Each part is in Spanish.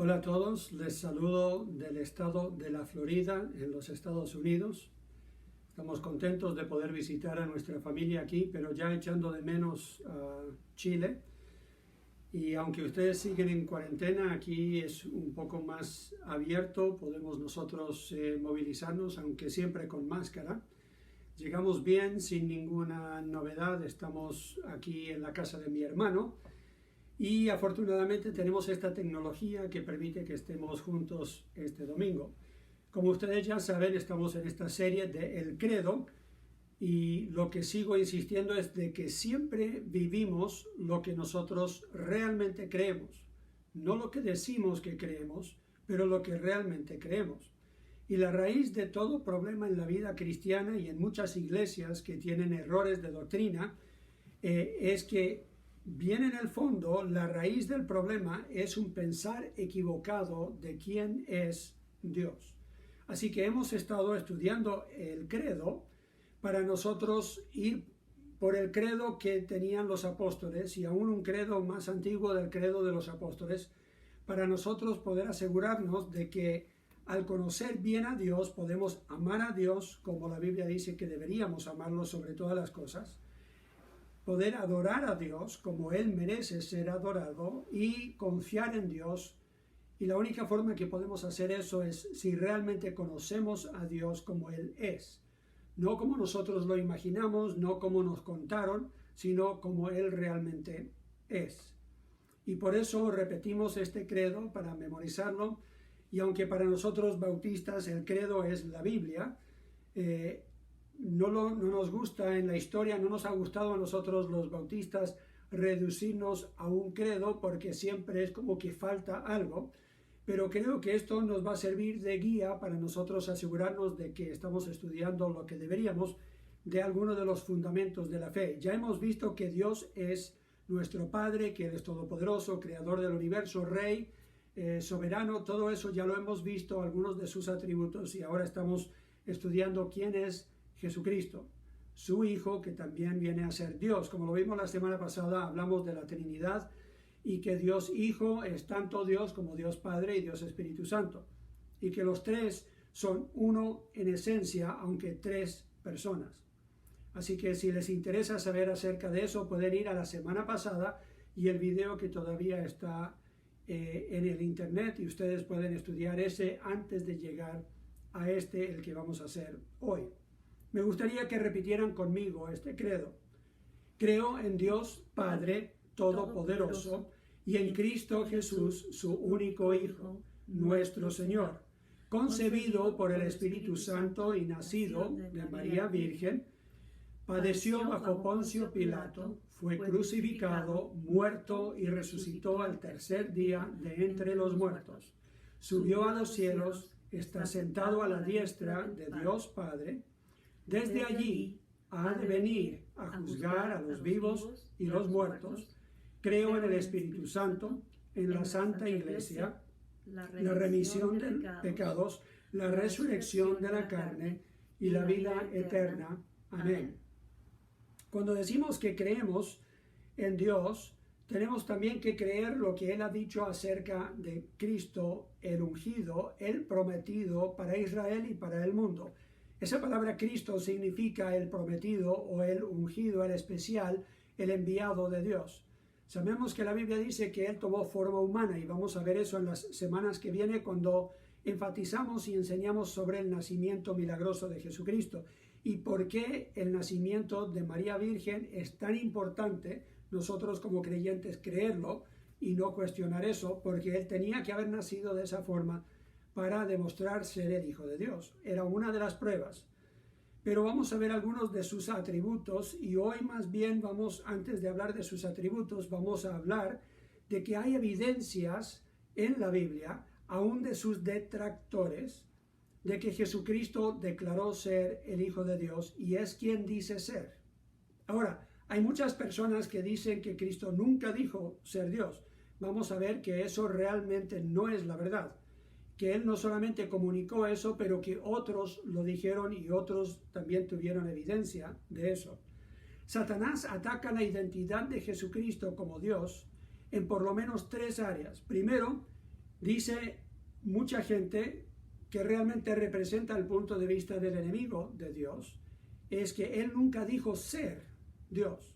Hola a todos, les saludo del estado de la Florida, en los Estados Unidos. Estamos contentos de poder visitar a nuestra familia aquí, pero ya echando de menos a Chile. Y aunque ustedes siguen en cuarentena, aquí es un poco más abierto, podemos nosotros movilizarnos, aunque siempre con máscara. Llegamos bien, sin ninguna novedad, estamos aquí en la casa de mi hermano. Y afortunadamente tenemos esta tecnología que permite que estemos juntos este domingo. Como ustedes ya saben, estamos en esta serie de El Credo y lo que sigo insistiendo es de que siempre vivimos lo que nosotros realmente creemos. No lo que decimos que creemos, pero lo que realmente creemos. Y la raíz de todo problema en la vida cristiana y en muchas iglesias que tienen errores de doctrina es que bien en el fondo, la raíz del problema es un pensar equivocado de quién es Dios. Así que hemos estado estudiando el credo para nosotros ir por el credo que tenían los apóstoles y aún un credo más antiguo del credo de los apóstoles, para nosotros poder asegurarnos de que al conocer bien a Dios podemos amar a Dios como la Biblia dice que deberíamos amarlo sobre todas las cosas, poder adorar a Dios como Él merece ser adorado y confiar en Dios. Y la única forma que podemos hacer eso es si realmente conocemos a Dios como Él es. No como nosotros lo imaginamos, no como nos contaron, sino como Él realmente es. Y por eso repetimos este credo para memorizarlo. Y aunque para nosotros bautistas el credo es la Biblia, no nos gusta en la historia, no nos ha gustado a nosotros los bautistas reducirnos a un credo porque siempre es como que falta algo, pero creo que esto nos va a servir de guía para nosotros asegurarnos de que estamos estudiando lo que deberíamos de algunos de los fundamentos de la fe. Ya hemos visto que Dios es nuestro Padre, que Él es todopoderoso, creador del universo, Rey, soberano, todo eso ya lo hemos visto, algunos de sus atributos, y ahora estamos estudiando quién es Jesucristo, su Hijo, que también viene a ser Dios. Como lo vimos la semana pasada, hablamos de la Trinidad y que Dios Hijo es tanto Dios como Dios Padre y Dios Espíritu Santo. Y que los tres son uno en esencia, aunque tres personas. Así que si les interesa saber acerca de eso, pueden ir a la semana pasada y el video que todavía está en el internet y ustedes pueden estudiar ese antes de llegar a el que vamos a hacer hoy. Me gustaría que repitieran conmigo este credo. Creo en Dios Padre Todopoderoso y en Cristo Jesús, su único Hijo, nuestro Señor, concebido por el Espíritu Santo y nacido de María Virgen, padeció bajo Poncio Pilato, fue crucificado, muerto y resucitó al tercer día de entre los muertos. Subió a los cielos, está sentado a la diestra de Dios Padre. Desde allí ha de venir a juzgar a los vivos y los muertos. Creo en el Espíritu Santo, en la Santa Iglesia, la remisión de pecados, la resurrección de la carne y la vida eterna. Amén. Cuando decimos que creemos en Dios, tenemos también que creer lo que Él ha dicho acerca de Cristo, el ungido, el prometido para Israel y para el mundo. Esa palabra Cristo significa el prometido o el ungido, el especial, el enviado de Dios. Sabemos que la Biblia dice que Él tomó forma humana y vamos a ver eso en las semanas que vienen cuando enfatizamos y enseñamos sobre el nacimiento milagroso de Jesucristo y por qué el nacimiento de María Virgen es tan importante nosotros como creyentes creerlo y no cuestionar eso, porque Él tenía que haber nacido de esa forma para demostrar ser el Hijo de Dios. Era una de las pruebas. Pero vamos a ver algunos de sus atributos y hoy más bien vamos, antes de hablar de sus atributos, vamos a hablar de que hay evidencias en la Biblia, aún de sus detractores, de que Jesucristo declaró ser el Hijo de Dios y es quien dice ser. Ahora, hay muchas personas que dicen que Cristo nunca dijo ser Dios. Vamos a ver que eso realmente no es la verdad. Que Él no solamente comunicó eso, pero que otros lo dijeron y otros también tuvieron evidencia de eso. Satanás ataca la identidad de Jesucristo como Dios en por lo menos tres áreas. Primero, Dice mucha gente que realmente representa el punto de vista del enemigo de Dios, es que él nunca dijo ser Dios.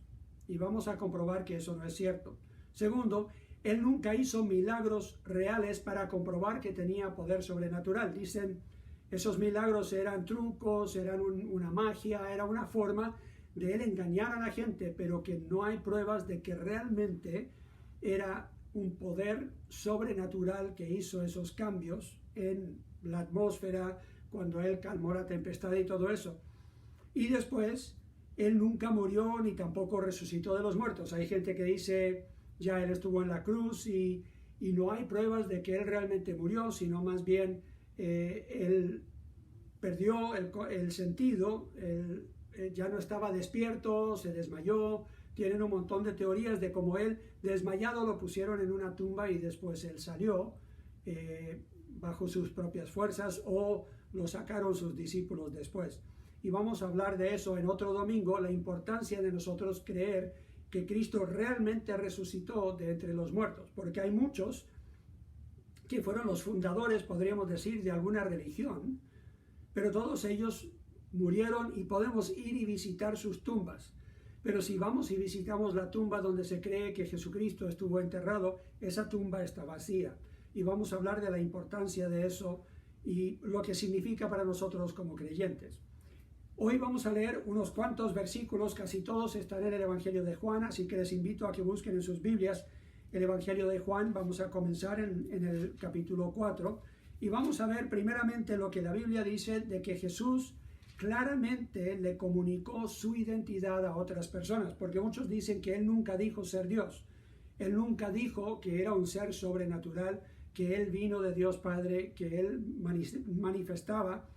Y vamos a comprobar que eso no es cierto. Segundo, él nunca hizo milagros reales para comprobar que tenía poder sobrenatural. Dicen, esos milagros eran trucos, eran una magia, era una forma de él engañar a la gente, pero que no hay pruebas de que realmente era un poder sobrenatural que hizo esos cambios en la atmósfera, cuando él calmó la tempestad y todo eso. Y después, él nunca murió ni tampoco resucitó de los muertos. Hay gente que dice, ya él estuvo en la cruz y no hay pruebas de que él realmente murió, sino más bien él perdió el sentido, ya no estaba despierto, se desmayó. Tienen un montón de teorías de cómo él, desmayado, lo pusieron en una tumba y después él salió bajo sus propias fuerzas, o lo sacaron sus discípulos después. Y vamos a hablar de eso en otro domingo, la importancia de nosotros creer que Cristo realmente resucitó de entre los muertos, porque hay muchos que fueron los fundadores, podríamos decir, de alguna religión, pero todos ellos murieron y podemos ir y visitar sus tumbas. Pero si vamos y visitamos la tumba donde se cree que Jesucristo estuvo enterrado, esa tumba está vacía. Y vamos a hablar de la importancia de eso y lo que significa para nosotros como creyentes. Hoy vamos a leer unos cuantos versículos, casi todos están en el Evangelio de Juan, así que les invito a que busquen en sus Biblias el Evangelio de Juan. Vamos a comenzar en el capítulo 4 y vamos a ver primeramente lo que la Biblia dice de que Jesús claramente le comunicó su identidad a otras personas, porque muchos dicen que él nunca dijo ser Dios, él nunca dijo que era un ser sobrenatural, que él vino de Dios Padre, que él manifestaba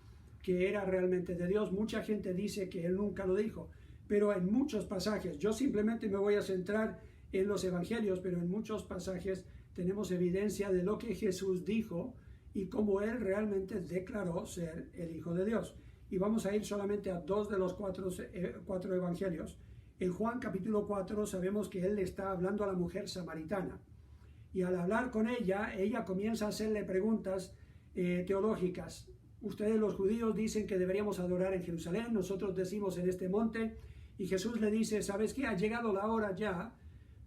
que era realmente de Dios. Mucha gente dice que él nunca lo dijo, pero en muchos pasajes, yo simplemente me voy a centrar en los evangelios, pero en muchos pasajes tenemos evidencia de lo que Jesús dijo y cómo él realmente declaró ser el Hijo de Dios. Y vamos a ir solamente a dos de los cuatro evangelios. En Juan capítulo 4 sabemos que él está hablando a la mujer samaritana. Y al hablar con ella, ella comienza a hacerle preguntas teológicas. Ustedes los judíos dicen que deberíamos adorar en Jerusalén, nosotros decimos en este monte. Y Jesús le dice, ¿sabes qué? Ha llegado la hora ya,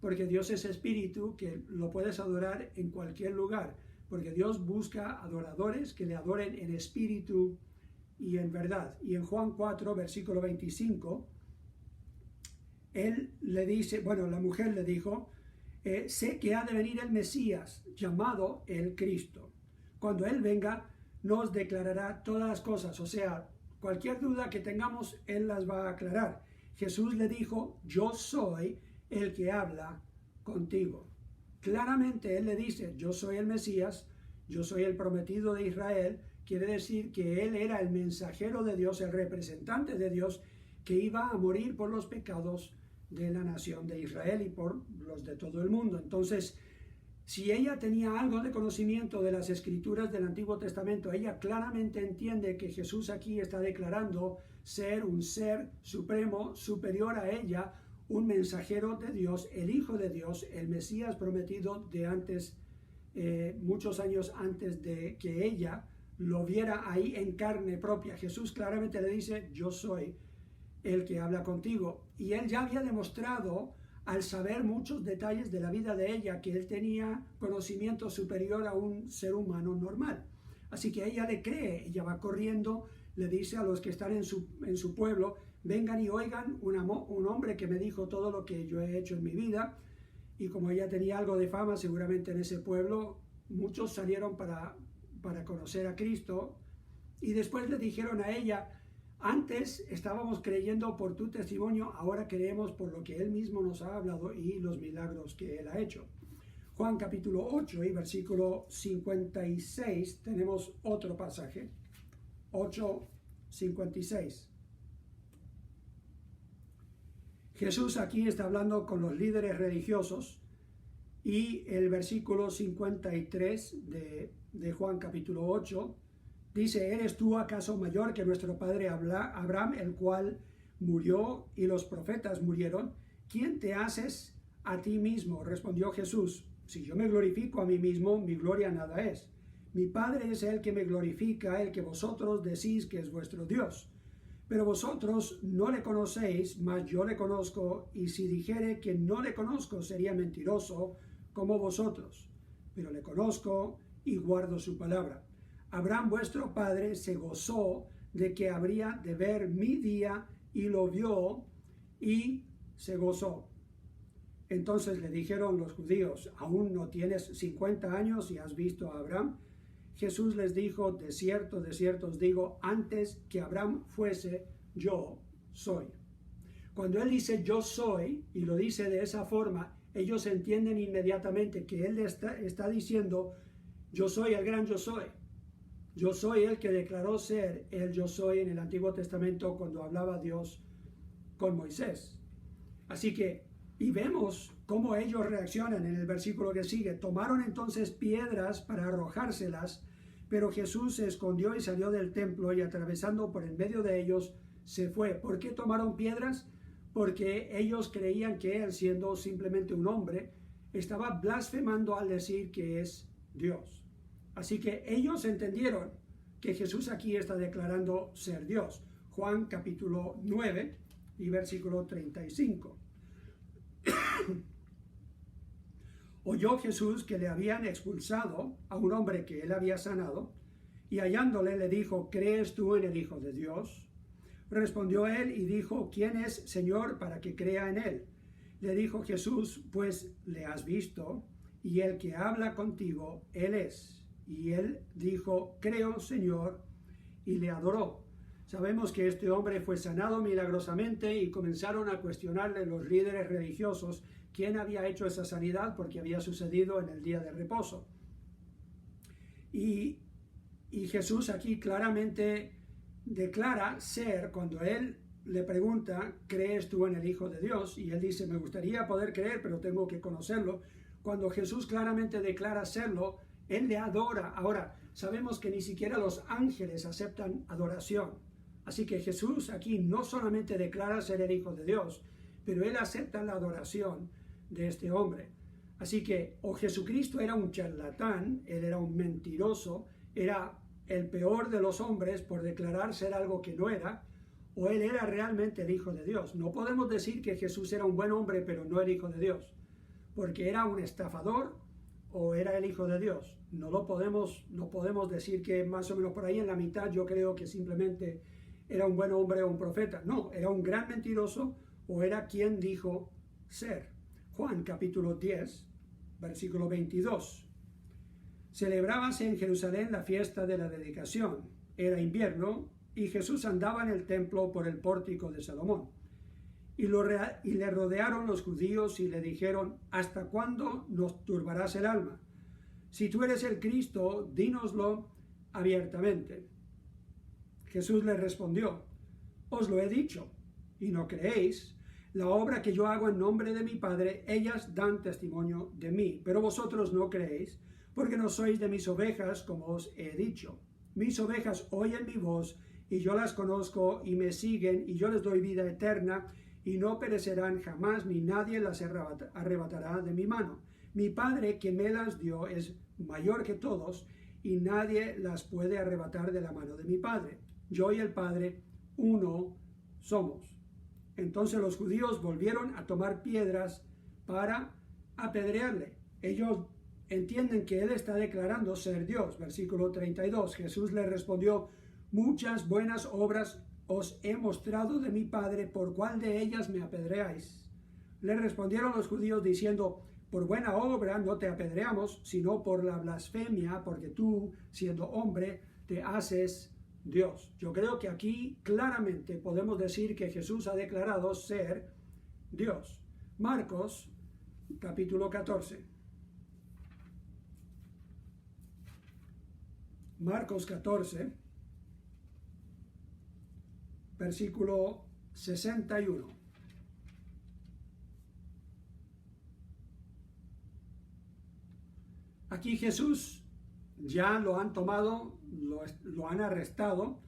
porque Dios es espíritu, que lo puedes adorar en cualquier lugar. Porque Dios busca adoradores que le adoren en espíritu y en verdad. Y en Juan 4, versículo 25, él le dice, la mujer le dijo, sé que ha de venir el Mesías, llamado el Cristo. Cuando él venga, nos declarará todas las cosas. O sea, cualquier duda que tengamos, él las va a aclarar. Jesús le dijo, yo soy el que habla contigo. Claramente él le dice, yo soy el Mesías, yo soy el prometido de Israel. Quiere decir que él era el mensajero de Dios, el representante de Dios, que iba a morir por los pecados de la nación de Israel y por los de todo el mundo. Entonces, si ella tenía algo de conocimiento de las escrituras del Antiguo Testamento, ella claramente entiende que Jesús aquí está declarando ser un ser supremo, superior a ella, un mensajero de Dios, el Hijo de Dios, el Mesías prometido de antes, muchos años antes de que ella lo viera ahí en carne propia. Jesús claramente le dice, yo soy el que habla contigo. Y él ya había demostrado, al saber muchos detalles de la vida de ella, que él tenía conocimiento superior a un ser humano normal. Así que ella le cree, ella va corriendo, le dice a los que están en su pueblo, vengan y oigan un hombre que me dijo todo lo que yo he hecho en mi vida. Y como ella tenía algo de fama seguramente en ese pueblo, muchos salieron para conocer a Cristo, y después le dijeron a ella, antes estábamos creyendo por tu testimonio, ahora creemos por lo que él mismo nos ha hablado y los milagros que él ha hecho. Juan capítulo 8 y versículo 56 tenemos otro pasaje, 8:56. Jesús aquí está hablando con los líderes religiosos, y el versículo 53 de Juan capítulo 8 dice, ¿eres tú acaso mayor que nuestro padre Abraham, el cual murió y los profetas murieron? ¿Quién te haces a ti mismo? Respondió Jesús, Si yo me glorifico a mí mismo, mi gloria nada es. Mi Padre es el que me glorifica, el que vosotros decís que es vuestro Dios. Pero vosotros no le conocéis, mas yo le conozco, y si dijere que no le conozco, sería mentiroso como vosotros. Pero le conozco y guardo su palabra. Abraham vuestro padre se gozó de que habría de ver mi día, y lo vio y se gozó. Entonces le dijeron los judíos: ¿aún no tienes 50 años y has visto a Abraham? Jesús les dijo: de cierto os digo, antes que Abraham fuese, yo soy. Cuando él dice yo soy, y lo dice de esa forma, ellos entienden inmediatamente que él está diciendo: yo soy el gran yo soy. Yo soy el que declaró ser el yo soy en el Antiguo Testamento cuando hablaba Dios con Moisés. Así que, y vemos cómo ellos reaccionan en el versículo que sigue. Tomaron entonces piedras para arrojárselas, pero Jesús se escondió y salió del templo, y atravesando por en medio de ellos se fue. ¿Por qué tomaron piedras? Porque ellos creían que él, siendo simplemente un hombre, estaba blasfemando al decir que es Dios. Así que ellos entendieron que Jesús aquí está declarando ser Dios. Juan capítulo 9 y versículo 35. Oyó Jesús que le habían expulsado a un hombre que él había sanado, y hallándole le dijo: ¿crees tú en el Hijo de Dios? Respondió él y dijo: ¿quién es, Señor, para que crea en él? Le dijo Jesús: pues le has visto, y el que habla contigo, él es. Y él dijo: creo, Señor, y le adoró. Sabemos que este hombre fue sanado milagrosamente, y comenzaron a cuestionarle los líderes religiosos quién había hecho esa sanidad, porque había sucedido en el día de reposo. Y Jesús aquí claramente declara ser, cuando él le pregunta: ¿crees tú en el Hijo de Dios? Y él dice: me gustaría poder creer, pero tengo que conocerlo. Cuando Jesús claramente declara serlo, él le adora. Ahora, sabemos que ni siquiera los ángeles aceptan adoración. Así que Jesús aquí no solamente declara ser el Hijo de Dios, pero él acepta la adoración de este hombre. Así que o Jesucristo era un charlatán, él era un mentiroso, era el peor de los hombres por declarar ser algo que no era, o él era realmente el Hijo de Dios. No podemos decir que Jesús era un buen hombre, pero no el Hijo de Dios, porque era un estafador o era el Hijo de Dios. No podemos decir que más o menos por ahí en la mitad. Yo creo que simplemente era un buen hombre o un profeta. No, era un gran mentiroso, o era quien dijo ser. Juan capítulo 10, versículo 22. Celebrábase en Jerusalén la fiesta de la dedicación. Era invierno, y Jesús andaba en el templo por el pórtico de Salomón. Y le rodearon los judíos y le dijeron: ¿hasta cuándo nos turbarás el alma? Si tú eres el Cristo, dínoslo abiertamente. Jesús les respondió: os lo he dicho, y no creéis. La obra que yo hago en nombre de mi Padre, ellas dan testimonio de mí, pero vosotros no creéis, porque no sois de mis ovejas, como os he dicho. Mis ovejas oyen mi voz, y yo las conozco, y me siguen, y yo les doy vida eterna, y no perecerán jamás, ni nadie las arrebatará de mi mano. Mi Padre que me las dio es mayor que todos, y nadie las puede arrebatar de la mano de mi Padre. Yo y el Padre, uno somos. Entonces los judíos volvieron a tomar piedras para apedrearle. Ellos entienden que él está declarando ser Dios. Versículo 32. Jesús le respondió: muchas buenas obras os he mostrado de mi Padre, ¿por cuál de ellas me apedreáis? Le respondieron los judíos diciendo: por buena obra no te apedreamos, sino por la blasfemia, porque tú, siendo hombre, te haces Dios. Yo creo que aquí claramente podemos decir que Jesús ha declarado ser Dios. Marcos, capítulo 14. Marcos 14, versículo 61. Aquí Jesús ya lo han tomado, lo han arrestado,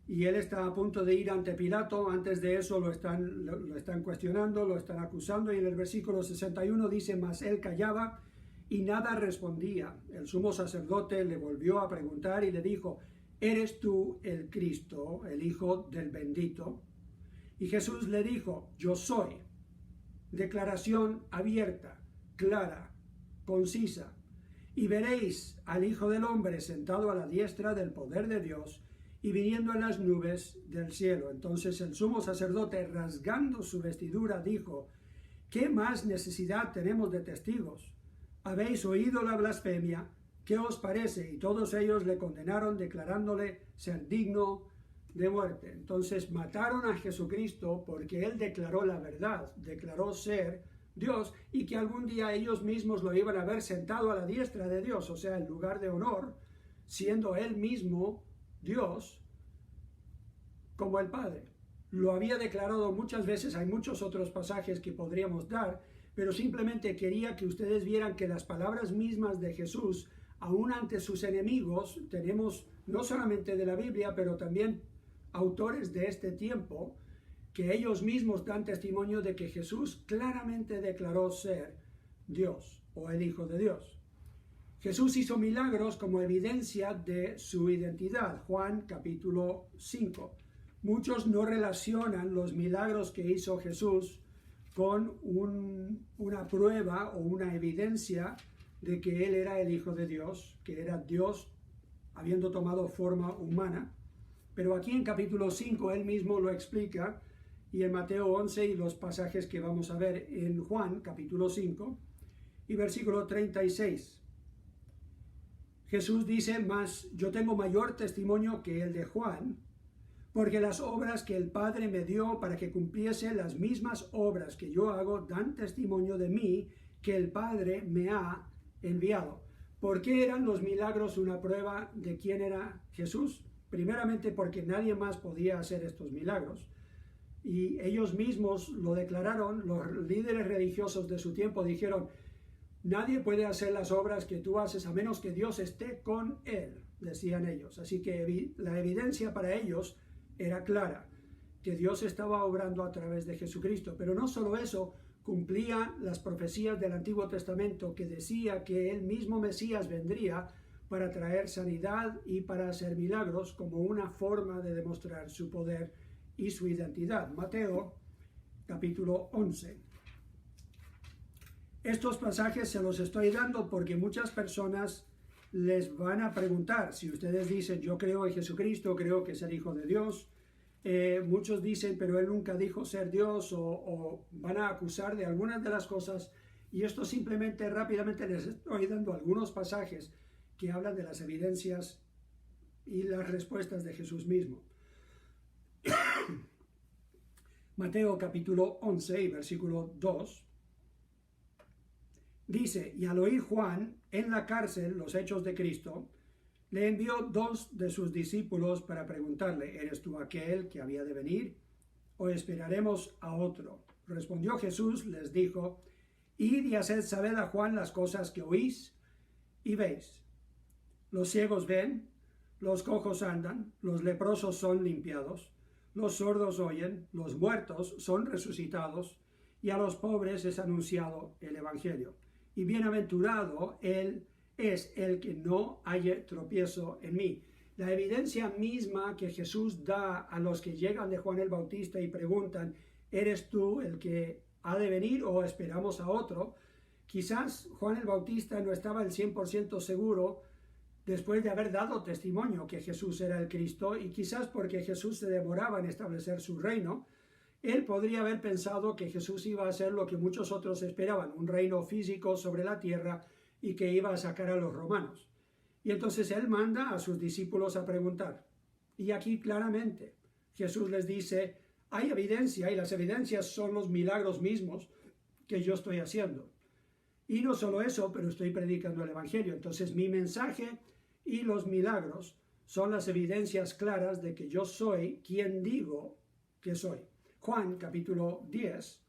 y él está a punto de ir ante Pilato. Antes de eso lo están cuestionando, lo están acusando, y en el versículo 61 dice: mas él callaba y nada respondía. El sumo sacerdote le volvió a preguntar y le dijo: ¿eres tú el Cristo, el Hijo del Bendito? Y Jesús le dijo: yo soy. Declaración abierta, clara, concisa. Y veréis al Hijo del Hombre sentado a la diestra del poder de Dios y viniendo en las nubes del cielo. Entonces el sumo sacerdote, rasgando su vestidura, dijo: ¿qué más necesidad tenemos de testigos? ¿Habéis oído la blasfemia? ¿Qué os parece? Y todos ellos le condenaron, declarándole ser digno de muerte. Entonces mataron a Jesucristo porque él declaró la verdad, declaró ser Dios, y que algún día ellos mismos lo iban a ver sentado a la diestra de Dios, o sea, en lugar de honor, siendo él mismo Dios como el Padre. Lo había declarado muchas veces, hay muchos otros pasajes que podríamos dar, pero simplemente quería que ustedes vieran que las palabras mismas de Jesús, aún ante sus enemigos, tenemos no solamente de la Biblia, pero también autores de este tiempo, que ellos mismos dan testimonio de que Jesús claramente declaró ser Dios o el Hijo de Dios. Jesús hizo milagros como evidencia de su identidad. Juan capítulo 5. Muchos no relacionan los milagros que hizo Jesús con una prueba o una evidencia de que él era el Hijo de Dios, que era Dios habiendo tomado forma humana. Pero aquí en capítulo 5 él mismo lo explica, y en Mateo 11 y los pasajes que vamos a ver en Juan capítulo 5 y versículo 36. Jesús dice: mas yo tengo mayor testimonio que el de Juan, porque las obras que el Padre me dio para que cumpliese las mismas obras que yo hago dan testimonio de mí, que el Padre me ha enviado. ¿Por qué eran los milagros una prueba de quién era Jesús? Primeramente porque nadie más podía hacer estos milagros, y ellos mismos lo declararon. Los líderes religiosos de su tiempo dijeron: nadie puede hacer las obras que tú haces a menos que Dios esté con él, decían ellos. Así que la evidencia para ellos era clara, que Dios estaba obrando a través de Jesucristo. Pero no solo eso, cumplía las profecías del Antiguo Testamento, que decía que el mismo Mesías vendría para traer sanidad y para hacer milagros como una forma de demostrar su poder y su identidad. Mateo capítulo 11. Estos pasajes se los estoy dando porque muchas personas les van a preguntar. Si ustedes dicen: yo creo en Jesucristo, creo que es el Hijo de Dios, muchos dicen: pero él nunca dijo ser Dios, o van a acusar de algunas de las cosas. Y esto simplemente, rápidamente les estoy dando algunos pasajes que hablan de las evidencias y las respuestas de Jesús mismo. Mateo capítulo 11 y versículo 2 dice: y al oír Juan en la cárcel los hechos de Cristo, le envió 2 de sus discípulos para preguntarle: ¿eres tú aquel que había de venir, o esperaremos a otro? Respondió Jesús, les dijo: id y haced saber a Juan las cosas que oís y veis. Los ciegos ven, los cojos andan, los leprosos son limpiados, los sordos oyen, los muertos son resucitados, y a los pobres es anunciado el Evangelio. Y bienaventurado él es el que no haya tropiezo en mí. La evidencia misma que Jesús da a los que llegan de Juan el Bautista y preguntan: ¿eres tú el que ha de venir o esperamos a otro? Quizás Juan el Bautista no estaba al 100% seguro después de haber dado testimonio que Jesús era el Cristo, y quizás porque Jesús se demoraba en establecer su reino, él podría haber pensado que Jesús iba a hacer lo que muchos otros esperaban: un reino físico sobre la tierra, y que iba a sacar a los romanos. Y entonces él manda a sus discípulos a preguntar. Y aquí claramente Jesús les dice: hay evidencia, y las evidencias son los milagros mismos que yo estoy haciendo. Y no solo eso, pero estoy predicando el Evangelio. Entonces mi mensaje y los milagros son las evidencias claras de que yo soy quien digo que soy. Juan capítulo 10,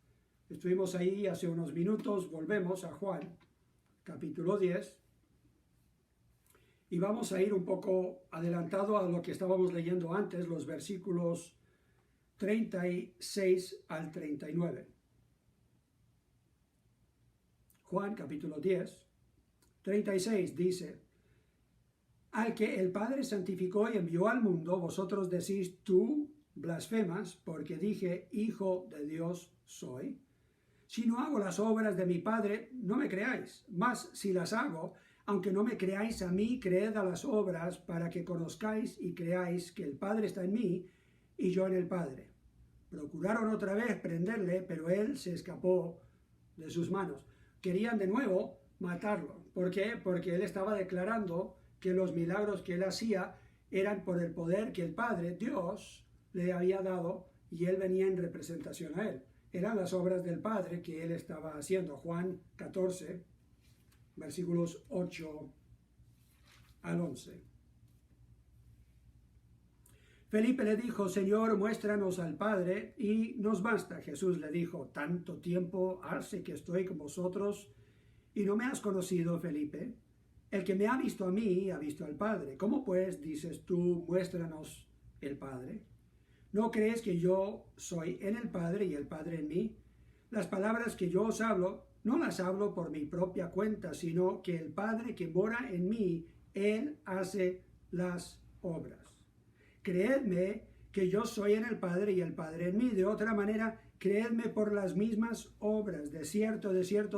estuvimos ahí hace unos minutos, volvemos a Juan capítulo 10, y vamos a ir un poco adelantado a lo que estábamos leyendo antes, los versículos 36 al 39. Juan capítulo 10, 36 dice, al que el Padre santificó y envió al mundo, vosotros decís, tú blasfemas, porque dije, Hijo de Dios soy. Si no hago las obras de mi Padre, no me creáis. Mas si las hago, aunque no me creáis a mí, creed a las obras, para que conozcáis y creáis que el Padre está en mí y yo en el Padre. Procuraron otra vez prenderle, pero él se escapó de sus manos. Querían de nuevo matarlo. ¿Por qué? Porque él estaba declarando que los milagros que él hacía eran por el poder que el Padre, Dios, le había dado y él venía en representación a él. Eran las obras del Padre que él estaba haciendo. Juan 14, versículos 8 al 11. Felipe le dijo, Señor, muéstranos al Padre y nos basta. Jesús le dijo, tanto tiempo hace que estoy con vosotros y no me has conocido, Felipe. El que me ha visto a mí, ha visto al Padre. ¿Cómo pues dices tú, muéstranos el Padre? ¿No crees que yo soy en el Padre y el Padre en mí? Las palabras que yo os hablo, no las hablo por mi propia cuenta, sino que el Padre que mora en mí, Él hace las obras. Creedme que yo soy en el Padre y el Padre en mí. De otra manera, creedme por las mismas obras. De cierto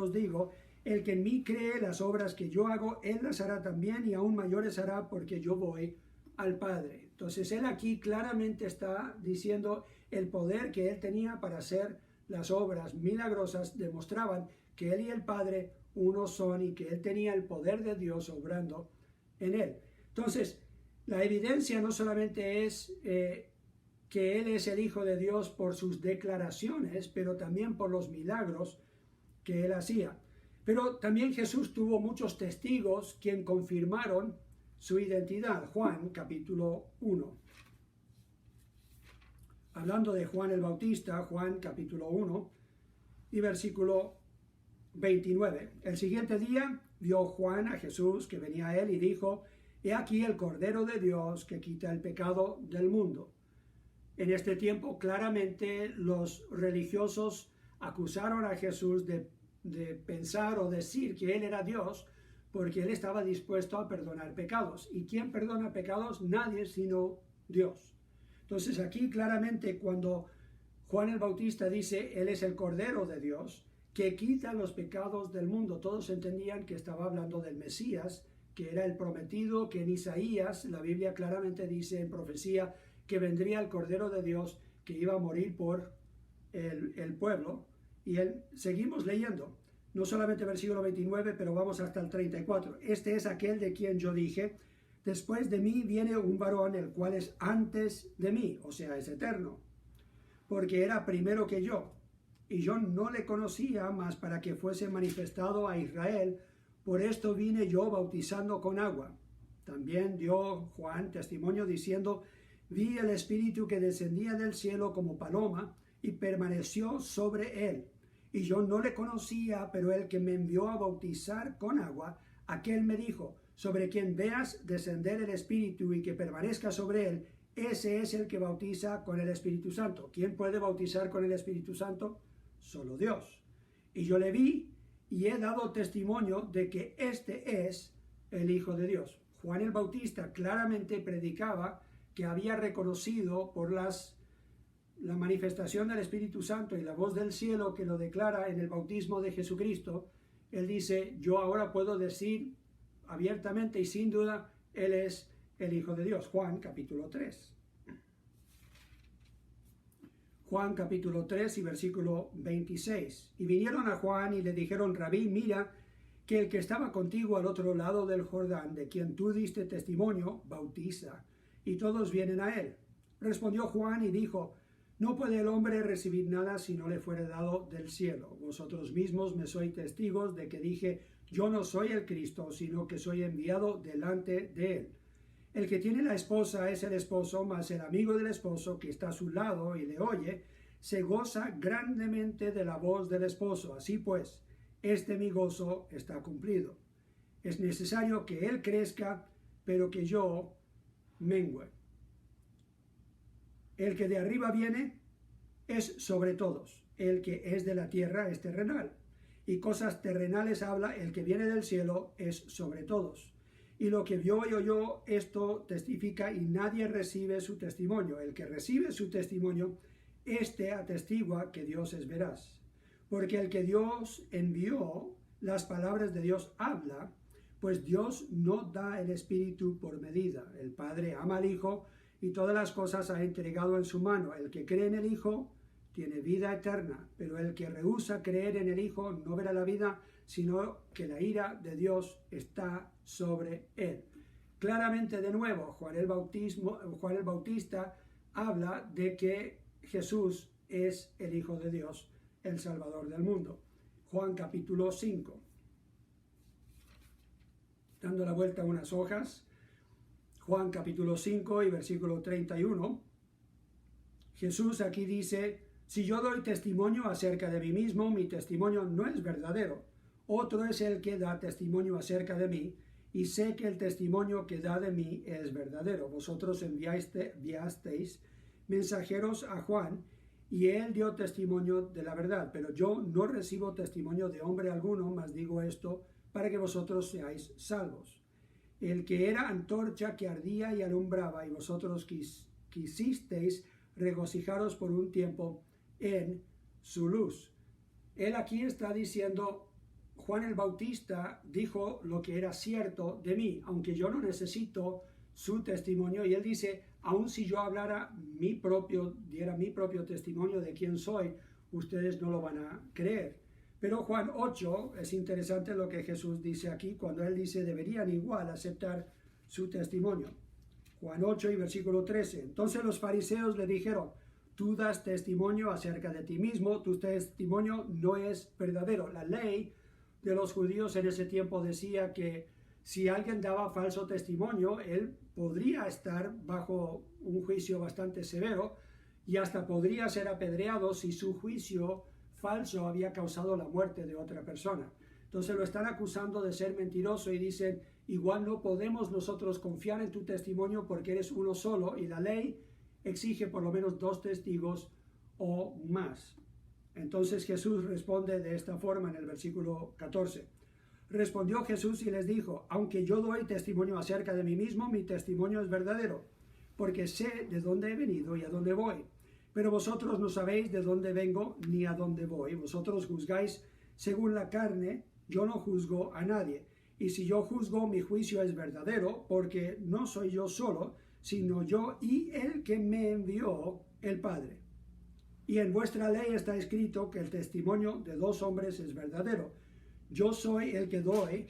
os digo, el que en mí cree las obras que yo hago, él las hará también y aún mayores hará porque yo voy al Padre. Entonces él aquí claramente está diciendo el poder que él tenía para hacer las obras milagrosas, demostraban que él y el Padre uno son y que él tenía el poder de Dios obrando en él. Entonces, la evidencia no solamente es que él es el Hijo de Dios por sus declaraciones, pero también por los milagros que él hacía. Pero también Jesús tuvo muchos testigos quien confirmaron su identidad. Juan, capítulo 1. Hablando de Juan el Bautista, Juan, capítulo 1, y versículo 29. El siguiente día vio Juan a Jesús que venía a él y dijo, he aquí el Cordero de Dios que quita el pecado del mundo. En este tiempo, claramente, los religiosos acusaron a Jesús de pensar o decir que él era Dios porque él estaba dispuesto a perdonar pecados. ¿Y quién perdona pecados? Nadie sino Dios. Entonces aquí claramente cuando Juan el Bautista dice él es el Cordero de Dios que quita los pecados del mundo, todos entendían que estaba hablando del Mesías, que era el prometido, que en Isaías la Biblia claramente dice en profecía que vendría el Cordero de Dios que iba a morir por el pueblo. Y seguimos leyendo, no solamente versículo 29, pero vamos hasta el 34. Este es aquel de quien yo dije, después de mí viene un varón, el cual es antes de mí, o sea, es eterno, porque era primero que yo, y yo no le conocía más para que fuese manifestado a Israel, por esto vine yo bautizando con agua. También dio Juan testimonio diciendo, vi el Espíritu que descendía del cielo como paloma, y permaneció sobre él. Y yo no le conocía, pero el que me envió a bautizar con agua, aquel me dijo, sobre quien veas descender el Espíritu y que permanezca sobre él, ese es el que bautiza con el Espíritu Santo. ¿Quién puede bautizar con el Espíritu Santo? Solo Dios. Y yo le vi y he dado testimonio de que este es el Hijo de Dios. Juan el Bautista claramente predicaba que había reconocido por la manifestación del Espíritu Santo y la voz del cielo que lo declara en el bautismo de Jesucristo. Él dice, yo ahora puedo decir abiertamente y sin duda, Él es el Hijo de Dios. Juan capítulo 3. Juan capítulo 3 y versículo 26. Y vinieron a Juan y le dijeron, Rabí, mira que el que estaba contigo al otro lado del Jordán, de quien tú diste testimonio, bautiza, y todos vienen a él. Respondió Juan y dijo, no puede el hombre recibir nada si no le fuere dado del cielo. Vosotros mismos me sois testigos de que dije, yo no soy el Cristo, sino que soy enviado delante de él. El que tiene la esposa es el esposo, mas el amigo del esposo que está a su lado y le oye, se goza grandemente de la voz del esposo. Así pues, mi gozo está cumplido. Es necesario que él crezca, pero que yo mengüe. El que de arriba viene es sobre todos. El que es de la tierra es terrenal. y cosas terrenales habla, el que viene del cielo es sobre todos. Y lo que vio y oyó, esto testifica, y nadie recibe su testimonio. El que recibe su testimonio, este atestigua que Dios es veraz. Porque el que Dios envió, las palabras de Dios habla, pues Dios no da el Espíritu por medida. El Padre ama al Hijo y todas las cosas ha entregado en su mano. El que cree en el Hijo tiene vida eterna, pero el que rehúsa creer en el Hijo no verá la vida, sino que la ira de Dios está sobre él. Claramente, de nuevo, Juan el Bautista habla de que Jesús es el Hijo de Dios, el Salvador del mundo. Juan capítulo 5. Dando la vuelta a unas hojas, Juan capítulo 5 y versículo 31, Jesús aquí dice: si yo doy testimonio acerca de mí mismo, mi testimonio no es verdadero. Otro es el que da testimonio acerca de mí, y sé que el testimonio que da de mí es verdadero. Vosotros enviasteis mensajeros a Juan, y él dio testimonio de la verdad, pero yo no recibo testimonio de hombre alguno, mas digo esto para que vosotros seáis salvos. El que era antorcha que ardía y alumbraba, y vosotros quisisteis regocijaros por un tiempo en su luz. Él aquí está diciendo: Juan el Bautista dijo lo que era cierto de mí, aunque yo no necesito su testimonio. Y él dice: aun si yo diera mi propio testimonio de quién soy, ustedes no lo van a creer. Pero Juan 8, es interesante lo que Jesús dice aquí, cuando él dice: deberían igual aceptar su testimonio. Juan 8 y versículo 13. Entonces los fariseos le dijeron: tú das testimonio acerca de ti mismo, tu testimonio no es verdadero. La ley de los judíos en ese tiempo decía que si alguien daba falso testimonio, él podría estar bajo un juicio bastante severo y hasta podría ser apedreado si su juicio falso había causado la muerte de otra persona. Entonces lo están acusando de ser mentiroso y dicen: igual no podemos nosotros confiar en tu testimonio porque eres uno solo y la ley exige por lo menos 2 testigos o más. Entonces Jesús responde de esta forma en el versículo 14. Respondió Jesús y les dijo: aunque yo doy testimonio acerca de mí mismo, mi testimonio es verdadero, porque sé de dónde he venido y a dónde voy. Pero vosotros no sabéis de dónde vengo ni a dónde voy. Vosotros juzgáis según la carne, yo no juzgo a nadie. Y si yo juzgo, mi juicio es verdadero, porque no soy yo solo, sino yo y el que me envió, el Padre. Y en vuestra ley está escrito que el testimonio de 2 hombres es verdadero. Yo soy el que doy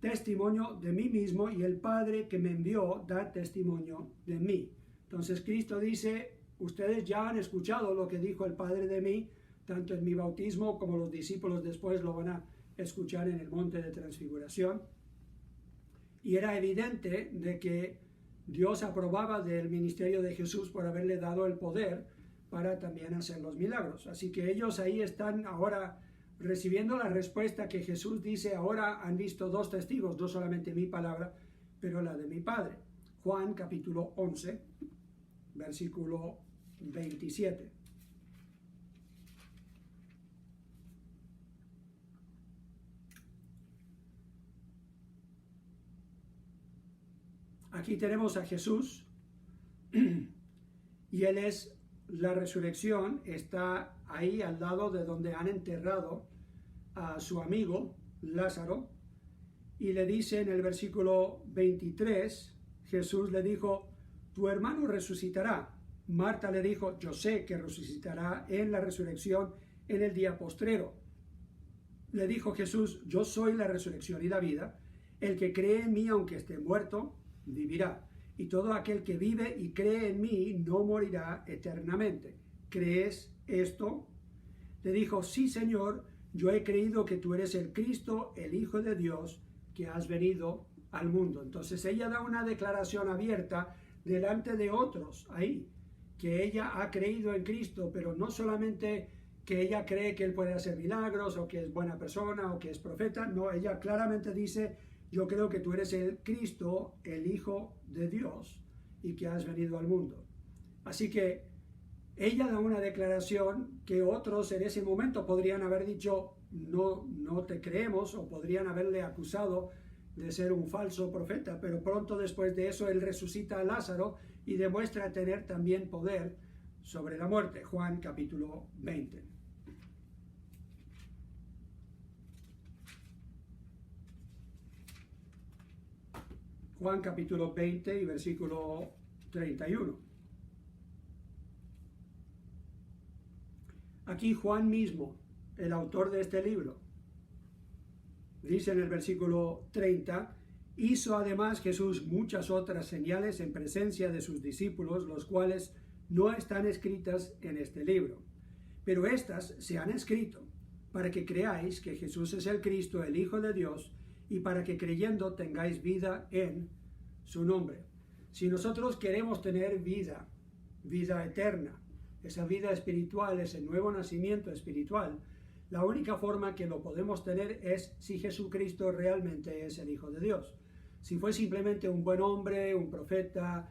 testimonio de mí mismo, y el Padre que me envió da testimonio de mí. Entonces Cristo dice: ustedes ya han escuchado lo que dijo el Padre de mí, tanto en mi bautismo como los discípulos después lo van a escuchar en el monte de transfiguración. Y era evidente de que Dios aprobaba del ministerio de Jesús por haberle dado el poder para también hacer los milagros. Así que ellos ahí están ahora recibiendo la respuesta que Jesús dice: ahora han visto 2 testigos, no solamente mi palabra, pero la de mi Padre. Juan capítulo 11, versículo 27. Aquí tenemos a Jesús y Él es la resurrección. Está ahí al lado de donde han enterrado a su amigo Lázaro, y le dice en el versículo 23, Jesús le dijo: tu hermano resucitará. Marta le dijo: yo sé que resucitará en la resurrección en el día postrero. Le dijo Jesús: yo soy la resurrección y la vida. El que cree en mí, aunque esté muerto, vivirá. Y todo aquel que vive y cree en mí no morirá eternamente. ¿Crees esto? Le dijo: sí, Señor, yo he creído que tú eres el Cristo, el Hijo de Dios, que has venido al mundo. Entonces ella da una declaración abierta delante de otros ahí, que ella ha creído en Cristo, pero no solamente que ella cree que Él puede hacer milagros, o que es buena persona, o que es profeta. No, ella claramente dice: yo creo que tú eres el Cristo, el Hijo de Dios, y que has venido al mundo. Así que ella da una declaración que otros en ese momento podrían haber dicho: no te creemos, o podrían haberle acusado de ser un falso profeta, pero pronto después de eso él resucita a Lázaro y demuestra tener también poder sobre la muerte. Juan capítulo 20. Juan capítulo 20 y versículo 31. Aquí Juan mismo, el autor de este libro, dice en el versículo 30, hizo además Jesús muchas otras señales en presencia de sus discípulos, los cuales no están escritas en este libro. Pero estas se han escrito para que creáis que Jesús es el Cristo, el Hijo de Dios, y para que creyendo tengáis vida en su nombre. Si nosotros queremos tener vida eterna, esa vida espiritual, ese nuevo nacimiento espiritual, la única forma que lo podemos tener es si Jesucristo realmente es el Hijo de Dios. Si fue simplemente un buen hombre, un profeta,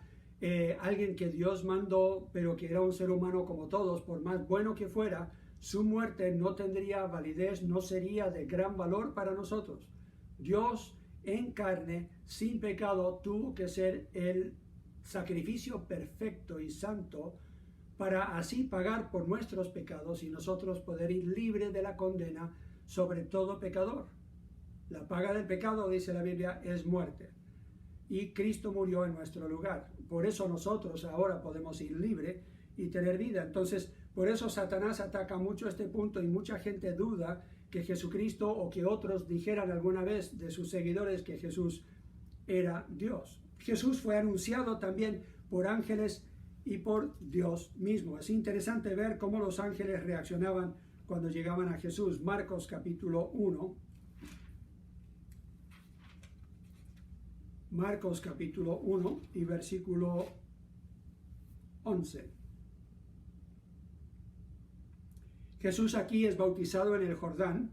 alguien que Dios mandó, pero que era un ser humano como todos, por más bueno que fuera, su muerte no tendría validez, no sería de gran valor para nosotros. Dios en carne, sin pecado, tuvo que ser el sacrificio perfecto y santo para así pagar por nuestros pecados y nosotros poder ir libre de la condena sobre todo pecador. La paga del pecado, dice la Biblia, es muerte. Y Cristo murió en nuestro lugar. Por eso nosotros ahora podemos ir libre y tener vida. Entonces, por eso Satanás ataca mucho este punto y mucha gente duda que Jesucristo o que otros dijeran alguna vez de sus seguidores que Jesús era Dios. Jesús fue anunciado también por ángeles y por Dios mismo. Es interesante ver cómo los ángeles reaccionaban cuando llegaban a Jesús. Marcos capítulo 1. Marcos capítulo 1 y versículo 11. Jesús aquí es bautizado en el Jordán,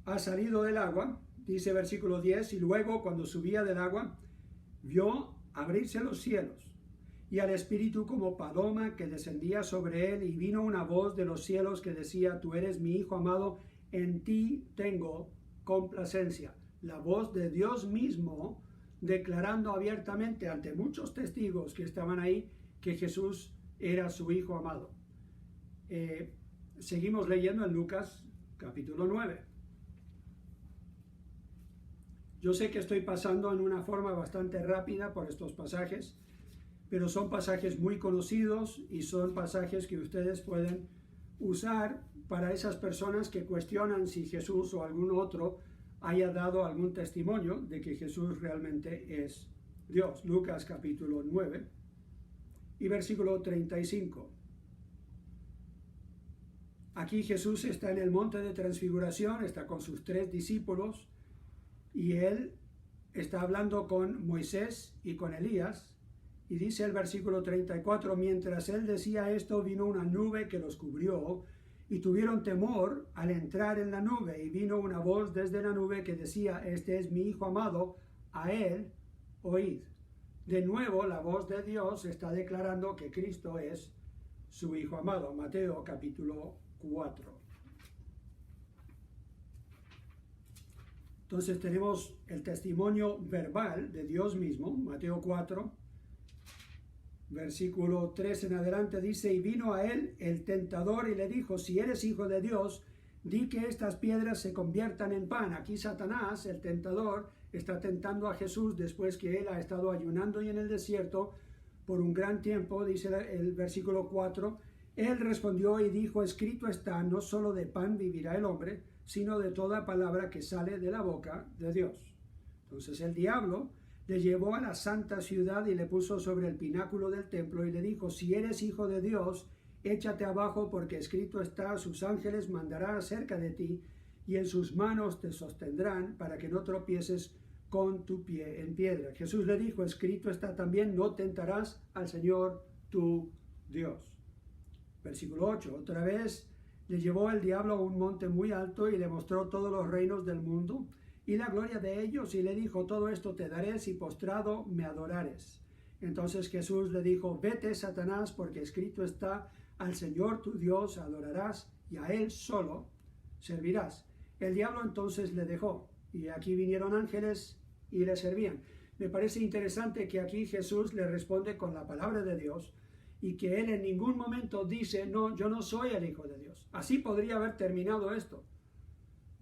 ha salido del agua, dice versículo 10, y luego cuando subía del agua, vio abrirse los cielos, y al Espíritu como paloma que descendía sobre él, y vino una voz de los cielos que decía, tú eres mi Hijo amado, en ti tengo complacencia. La voz de Dios mismo declarando abiertamente ante muchos testigos que estaban ahí que Jesús era su Hijo amado. Seguimos leyendo en Lucas capítulo 9. Yo sé que estoy pasando en una forma bastante rápida por estos pasajes, pero son pasajes muy conocidos y son pasajes que ustedes pueden usar para esas personas que cuestionan si Jesús o algún otro haya dado algún testimonio de que Jesús realmente es Dios. Lucas capítulo 9 y versículo 35. Aquí Jesús está en el monte de transfiguración, está con sus 3 discípulos y él está hablando con Moisés y con Elías. Y dice el versículo 34, mientras él decía esto, vino una nube que los cubrió y tuvieron temor al entrar en la nube. Y vino una voz desde la nube que decía, este es mi Hijo amado, a él oíd. De nuevo, la voz de Dios está declarando que Cristo es su Hijo amado. Mateo capítulo 4. Entonces tenemos el testimonio verbal de Dios mismo, Mateo 4, versículo 3 en adelante dice, y vino a él el tentador y le dijo, si eres Hijo de Dios, di que estas piedras se conviertan en pan. Aquí Satanás, el tentador, está tentando a Jesús después que él ha estado ayunando y en el desierto por un gran tiempo, dice el versículo 4, él respondió y dijo, escrito está, no solo de pan vivirá el hombre, sino de toda palabra que sale de la boca de Dios. Entonces el diablo le llevó a la santa ciudad y le puso sobre el pináculo del templo y le dijo, si eres Hijo de Dios, échate abajo porque escrito está, sus ángeles mandará acerca de ti y en sus manos te sostendrán para que no tropieces con tu pie en piedra. Jesús le dijo, escrito está también, no tentarás al Señor tu Dios. Versículo 8, otra vez le llevó el diablo a un monte muy alto y le mostró todos los reinos del mundo y la gloria de ellos, y le dijo, todo esto te daré si postrado me adorares. Entonces Jesús le dijo, vete, Satanás, porque escrito está, al Señor tu Dios adorarás y a él solo servirás. El diablo entonces le dejó, y aquí vinieron ángeles y le servían. Me parece interesante que aquí Jesús le responde con la palabra de Dios, y que él en ningún momento dice, no, yo no soy el Hijo de Dios. Así podría haber terminado esto.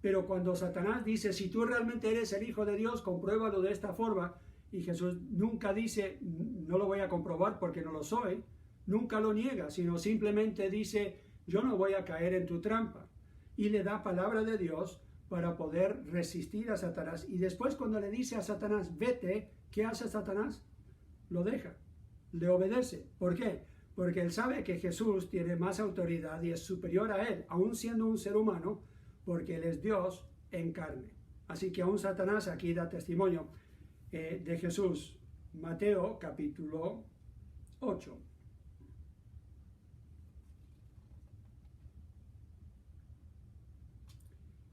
Pero cuando Satanás dice, si tú realmente eres el Hijo de Dios, compruébalo de esta forma, y Jesús nunca dice, no lo voy a comprobar porque no lo soy, nunca lo niega, sino simplemente dice, yo no voy a caer en tu trampa. Y le da palabra de Dios para poder resistir a Satanás. Y después cuando le dice a Satanás, vete, ¿qué hace Satanás? Lo deja, le obedece. ¿Por qué? Porque él sabe que Jesús tiene más autoridad y es superior a él, aún siendo un ser humano, porque él es Dios en carne. Así que aún Satanás aquí da testimonio de Jesús. Mateo capítulo 8.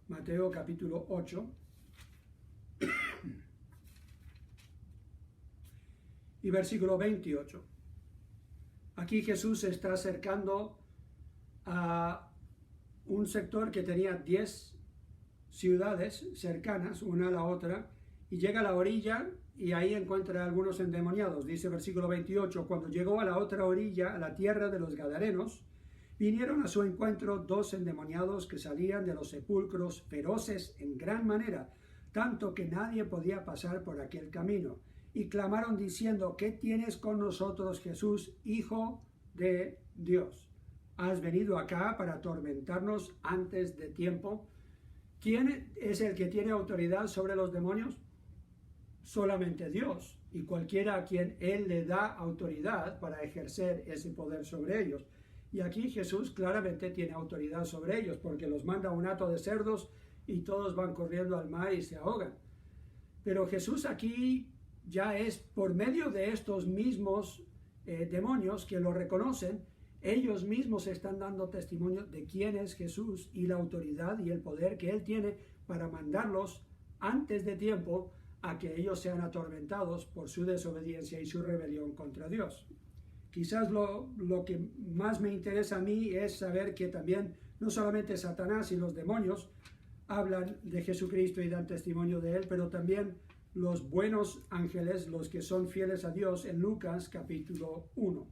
Mateo capítulo 8. Y versículo 28. Aquí Jesús se está acercando a un sector que tenía 10 ciudades cercanas, una a la otra, y llega a la orilla y ahí encuentra a algunos endemoniados. Dice versículo 28, cuando llegó a la otra orilla, a la tierra de los Gadarenos, vinieron a su encuentro 2 endemoniados que salían de los sepulcros feroces en gran manera, tanto que nadie podía pasar por aquel camino. Y clamaron diciendo, ¿qué tienes con nosotros, Jesús, Hijo de Dios? ¿Has venido acá para atormentarnos antes de tiempo? ¿Quién es el que tiene autoridad sobre los demonios? Solamente Dios, y cualquiera a quien Él le da autoridad para ejercer ese poder sobre ellos. Y aquí Jesús claramente tiene autoridad sobre ellos, porque los manda a un hato de cerdos y todos van corriendo al mar y se ahogan. Pero Jesús aquí ya es por medio de estos mismos demonios que lo reconocen, ellos mismos están dando testimonio de quién es Jesús y la autoridad y el poder que Él tiene para mandarlos antes de tiempo a que ellos sean atormentados por su desobediencia y su rebelión contra Dios. Quizás lo que más me interesa a mí es saber que también no solamente Satanás y los demonios hablan de Jesucristo y dan testimonio de Él, pero también los buenos ángeles, los que son fieles a Dios, en Lucas capítulo 1.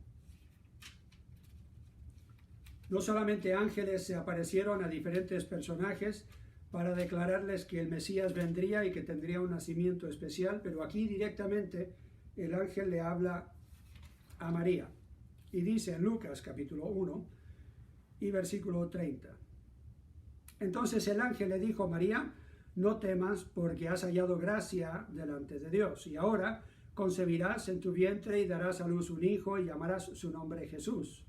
No solamente ángeles se aparecieron a diferentes personajes para declararles que el Mesías vendría y que tendría un nacimiento especial, pero aquí directamente el ángel le habla a María. Y dice en Lucas capítulo 1 y versículo 30. Entonces el ángel le dijo, María, no temas porque has hallado gracia delante de Dios. Y ahora concebirás en tu vientre y darás a luz un hijo y llamarás su nombre Jesús.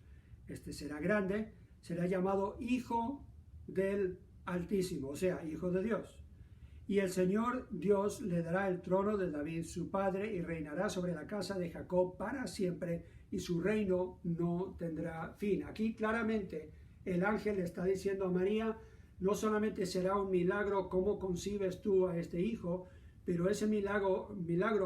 Este será grande, será llamado Hijo del Altísimo, o sea, Hijo de Dios. Y el Señor Dios le dará el trono de David, su padre, y reinará sobre la casa de Jacob para siempre, y su reino no tendrá fin. Aquí claramente el ángel le está diciendo a María, no solamente será un milagro cómo concibes tú a este hijo, pero ese milagro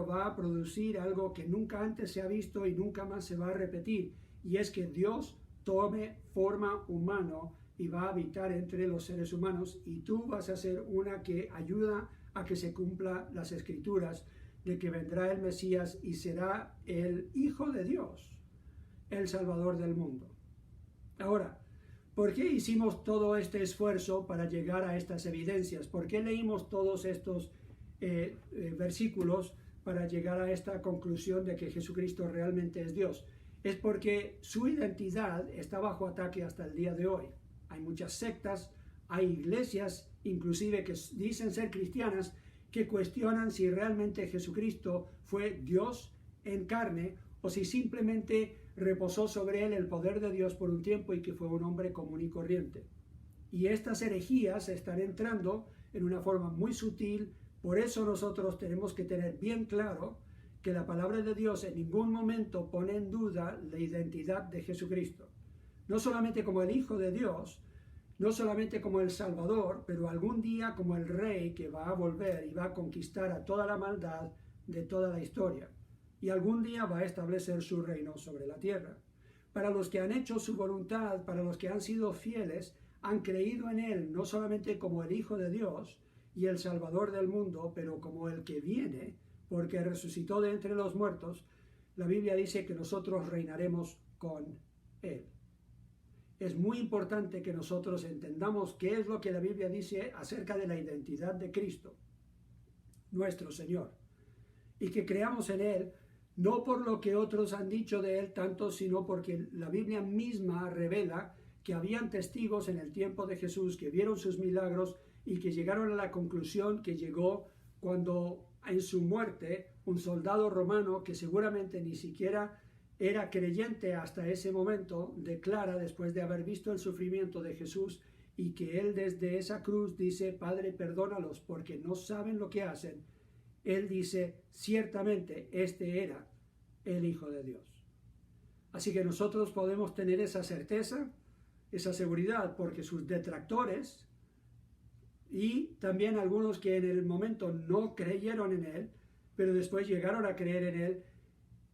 va a producir algo que nunca antes se ha visto y nunca más se va a repetir, y es que Dios tome forma humana y va a habitar entre los seres humanos, y tú vas a ser una que ayuda a que se cumpla las escrituras de que vendrá el Mesías y será el Hijo de Dios, el Salvador del mundo. Ahora, ¿por qué hicimos todo este esfuerzo para llegar a estas evidencias? ¿Por qué leímos todos estos versículos para llegar a esta conclusión de que Jesucristo realmente es Dios? Es porque su identidad está bajo ataque hasta el día de hoy. Hay muchas sectas, hay iglesias, inclusive que dicen ser cristianas, que cuestionan si realmente Jesucristo fue Dios en carne o si simplemente reposó sobre él el poder de Dios por un tiempo y que fue un hombre común y corriente. Y estas herejías están entrando en una forma muy sutil, por eso nosotros tenemos que tener bien claro que la palabra de Dios en ningún momento pone en duda la identidad de Jesucristo. No solamente como el Hijo de Dios, no solamente como el Salvador, pero algún día como el Rey que va a volver y va a conquistar a toda la maldad de toda la historia. Y algún día va a establecer su reino sobre la tierra. Para los que han hecho su voluntad, para los que han sido fieles, han creído en Él, no solamente como el Hijo de Dios y el Salvador del mundo, pero como el que viene, porque resucitó de entre los muertos, la Biblia dice que nosotros reinaremos con Él. Es muy importante que nosotros entendamos qué es lo que la Biblia dice acerca de la identidad de Cristo, nuestro Señor, y que creamos en Él, no por lo que otros han dicho de Él tanto, sino porque la Biblia misma revela que habían testigos en el tiempo de Jesús que vieron sus milagros y que llegaron a la conclusión que llegó cuando en su muerte un soldado romano que seguramente ni siquiera era creyente hasta ese momento, declara, después de haber visto el sufrimiento de Jesús, y que él desde esa cruz dice: Padre, perdónalos porque no saben lo que hacen. Él dice: ciertamente este era el Hijo de Dios. Así que nosotros podemos tener esa certeza, esa seguridad, porque sus detractores y también algunos que en el momento no creyeron en Él, pero después llegaron a creer en Él,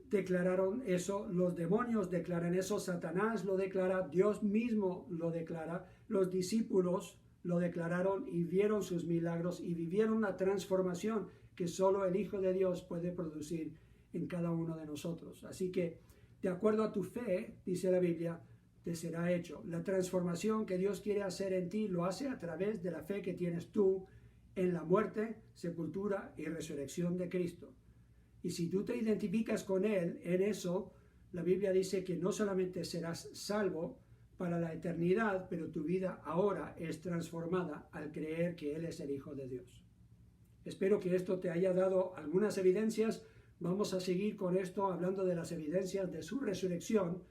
declararon eso. Los demonios declaran eso, Satanás lo declara, Dios mismo lo declara, los discípulos lo declararon y vieron sus milagros y vivieron la transformación que solo el Hijo de Dios puede producir en cada uno de nosotros. Así que, de acuerdo a tu fe, dice la Biblia, te será hecho. La transformación que Dios quiere hacer en ti lo hace a través de la fe que tienes tú en la muerte, sepultura y resurrección de Cristo. Y si tú te identificas con Él en eso, la Biblia dice que no solamente serás salvo para la eternidad, pero tu vida ahora es transformada al creer que Él es el Hijo de Dios. Espero que esto te haya dado algunas evidencias. Vamos a seguir con esto hablando de las evidencias de su resurrección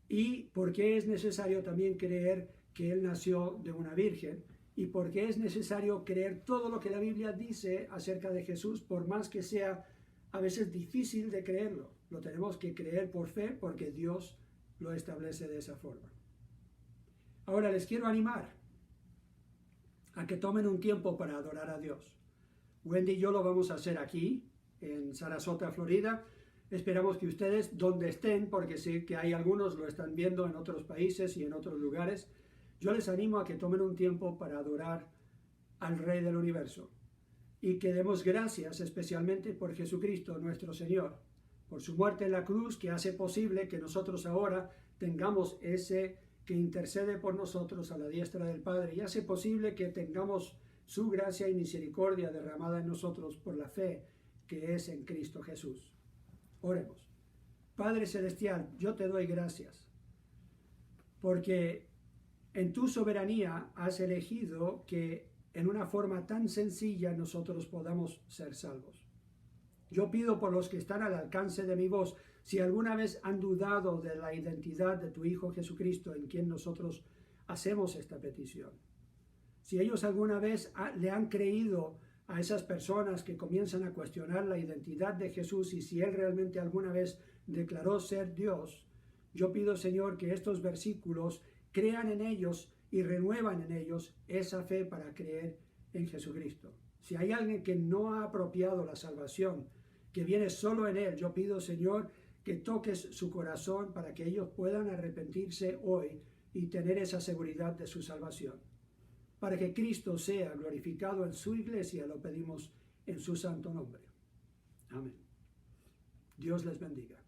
y por qué es necesario también creer que Él nació de una virgen y por qué es necesario creer todo lo que la Biblia dice acerca de Jesús, por más que sea a veces difícil de creerlo. Lo tenemos que creer por fe porque Dios lo establece de esa forma. Ahora les quiero animar a que tomen un tiempo para adorar a Dios. Wendy y yo lo vamos a hacer aquí, en Sarasota, Florida. Esperamos que ustedes, donde estén, porque sé que hay algunos lo están viendo en otros países y en otros lugares, yo les animo a que tomen un tiempo para adorar al Rey del Universo y que demos gracias especialmente por Jesucristo, nuestro Señor, por su muerte en la cruz que hace posible que nosotros ahora tengamos ese que intercede por nosotros a la diestra del Padre y hace posible que tengamos su gracia y misericordia derramada en nosotros por la fe que es en Cristo Jesús. Oremos. Padre Celestial, yo te doy gracias porque en tu soberanía has elegido que en una forma tan sencilla nosotros podamos ser salvos. Yo pido por los que están al alcance de mi voz, si alguna vez han dudado de la identidad de tu Hijo Jesucristo en quien nosotros hacemos esta petición. Si ellos alguna vez le han creído a esas personas que comienzan a cuestionar la identidad de Jesús y si Él realmente alguna vez declaró ser Dios, yo pido, Señor, que estos versículos crean en ellos y renuevan en ellos esa fe para creer en Jesucristo. Si hay alguien que no ha apropiado la salvación, que viene solo en Él, yo pido, Señor, que toques su corazón para que ellos puedan arrepentirse hoy y tener esa seguridad de su salvación. Para que Cristo sea glorificado en su iglesia, lo pedimos en su santo nombre. Amén. Dios les bendiga.